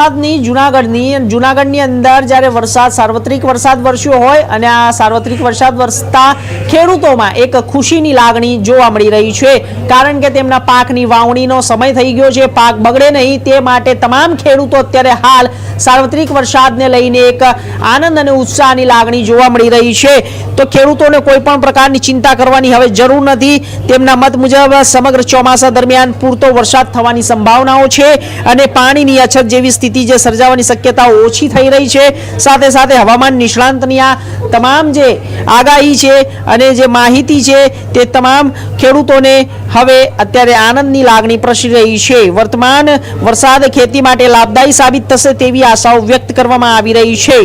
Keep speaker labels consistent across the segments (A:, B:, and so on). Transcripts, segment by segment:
A: જુનાગઢની અંદર જ્યારે સાર્વત્રિક વરસાદ વરસ્યો હોય અને આ સાર્વત્રિક વરસાદ વરસતા ખેડૂતોમાં એક ખુશીની લાગણી જોવા મળી રહી છે, કારણ કે તેમના પાકની વાવણીનો સમય થઈ ગયો છે, પાક બગડે નહીં તે માટે તમામ ખેડૂતો અત્યારે હાલ સાર્વત્રિક વરસાદને લઈને એક આનંદ અને ઉત્સાહની લાગણી જોવા મળી રહી છે। તો ખેડૂતોને કોઈ પણ પ્રકારની ચિંતા કરવાની હવે જરૂર નથી। તેમના મત મુજબ સમગ્ર ચોમાસા દરમિયાન પૂરતો વરસાદ થવાની સંભાવનાઓ છે અને પાણીની અછત જેવી સ્થિતિ જે સર્જાવાની શક્યતાઓ ઓછી થઈ રહી છે। સાથે સાથે હવામાન નિષ્ણાંતની આ તમામ જે આગાહી છે અને જે માહિતી છે તે તમામ ખેડૂતોને હવે અત્યારે આનંદની લાગણી પ્રસરી રહી છે। વર્તમાન વરસાદ ખેતી માટે લાભદાયી સાબિત થશે તેવી આશાઓ વ્યક્ત કરવામાં આવી રહી છે।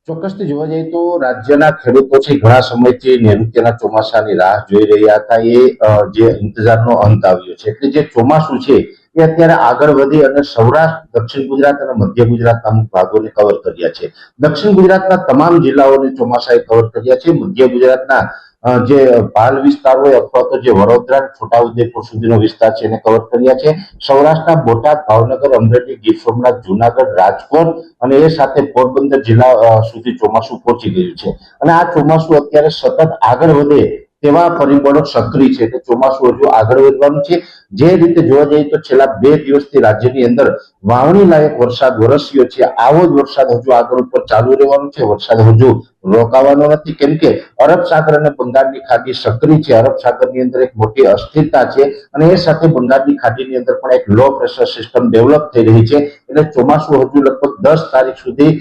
B: ચોક્કસથી જોવા જઈએ તો રાજ્યના ખેડૂતો છે ઘણા સમયથી નૈઋત્યના ચોમાસાની રાહ જોઈ રહ્યા હતા। એ જે ઇંતજારનો અંત આવ્યો છે, એટલે જે ચોમાસું છે એ અત્યારે આગળ વધી અને સૌરાષ્ટ્ર, દક્ષિણ ગુજરાત અને મધ્ય ગુજરાતના અમુક ભાગોને કવર કર્યા છે। દક્ષિણ ગુજરાતના તમામ જિલ્લાઓને ચોમાસાએ કવર કર્યા છે। મધ્ય ગુજરાતના જે ભાલ વિસ્તાર હોય અથવા તો જે વડોદરા, છોટાઉદેપુર સુધીનો વિસ્તાર છે એને કવર કર્યા છે। સૌરાષ્ટ્રના બોટાદ, ભાવનગર, અમરેલી, ગીર સોમનાથ, જુનાગઢ, રાજકોટ અને એ સાથે પોરબંદર જિલ્લા સુધી ચોમાસું પહોંચી ગયું છે અને આ ચોમાસું અત્યારે સતત આગળ વધે તેવા પરિબળો સક્રિય છે, એટલે ચોમાસું હજુ આગળ વધવાનું છે। જે રીતે જોવા જઈએ તો છેલ્લા 2 દિવસથી રાજ્યની અંદર વાવણી લાયક વરસાદ વરસ્યો છે, આવો જ વરસાદ હજુ આગળ ઉપર ચાલુ રહેવાનો છે। વરસાદ હજુ રોકાવાનો નથી, કેમ કે અરબ સાગર અને બંગાળની ખાડી સક્રિય છે। અરબ સાગરની અંદર એક મોટી અસ્થિરતા છે અને એ સાથે બંગાળની ખાડીની અંદર પણ એક લો પ્રેશર સિસ્ટમ ડેવલપ થઈ રહી છે, એટલે ચોમાસું હજુ લગભગ 10 તારીખ સુધી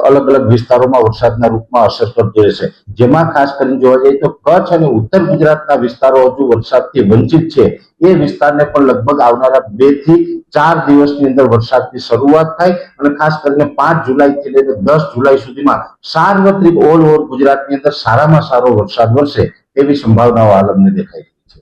B: અલગ અલગ વિસ્તારોમાં વરસાદના રૂપમાં અસર કરતું રહેશે। જેમાં ખાસ કરીને જોવા જઈએ તો કચ્છ અને ઉત્તર ગુજરાતના વિસ્તારો હજુ વરસાદથી વંચિત છે, એ વિસ્તારને પણ લગભગ આવનારા 2 થી 4 દિવસની અંદર વરસાદની શરૂઆત થાય અને ખાસ કરીને 5 જુલાઈથી લઈને 10 જુલાઈ સુધીમાં સાર્વત્રિક ઓલ ઓવર ગુજરાતની અંદર સારામાં સારો વરસાદ વરસે એવી સંભાવનાઓ આલમને દેખાઈ રહી છે।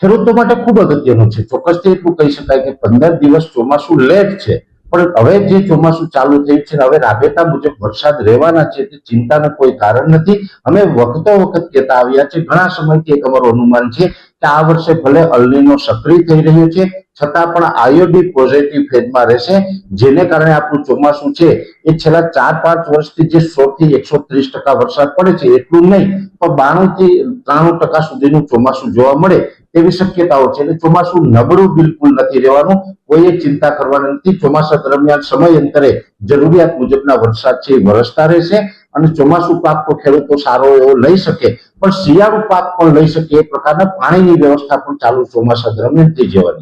B: ખેડૂતો માટે ખૂબ અગત્યનું છે। ચોક્કસથી એટલું કહી શકાય કે 15 દિવસ ચોમાસું લેટ છે, પણ હવે જે ચોમાસું ચાલુ થયું છે હવે રાબેતા મુજબ વરસાદ રહેવાના છે, તે ચિંતાનું કોઈ કારણ નથી। અમે વખતો વખત કહેતા આવ્યા છે, ઘણા સમયથી એક અમારું અનુમાન છે કે આ વર્ષે ભલે અલ નીનો સક્રિય થઈ રહ્યો છે છતાં પણ આઈઓડી પોઝિટિવ ફેઝમાં રહેશે, જેને કારણે આપણું ચોમાસું છે એ છેલ્લા 4-5 વર્ષથી જે 100 થી 130% વરસાદ પડે છે એટલું નહીં, પણ 92 થી 93% સુધીનું ચોમાસું જોવા મળે એવી શક્યતાઓ છે। એટલે ચોમાસું નબળું બિલકુલ નથી રહેવાનું, કોઈએ ચિંતા કરવાની નથી। ચોમાસા દરમિયાન સમયાંતરે જરૂરિયાત મુજબના વરસાદ છે એ વરસતા રહેશે અને ચોમાસું પાક તો ખેડૂતો સારો એવો લઈ શકે, પણ શિયાળુ પાક પણ લઈ શકે એ પ્રકારના પાણીની વ્યવસ્થા પણ ચાલુ ચોમાસા દરમિયાન થઈ જવાની છે।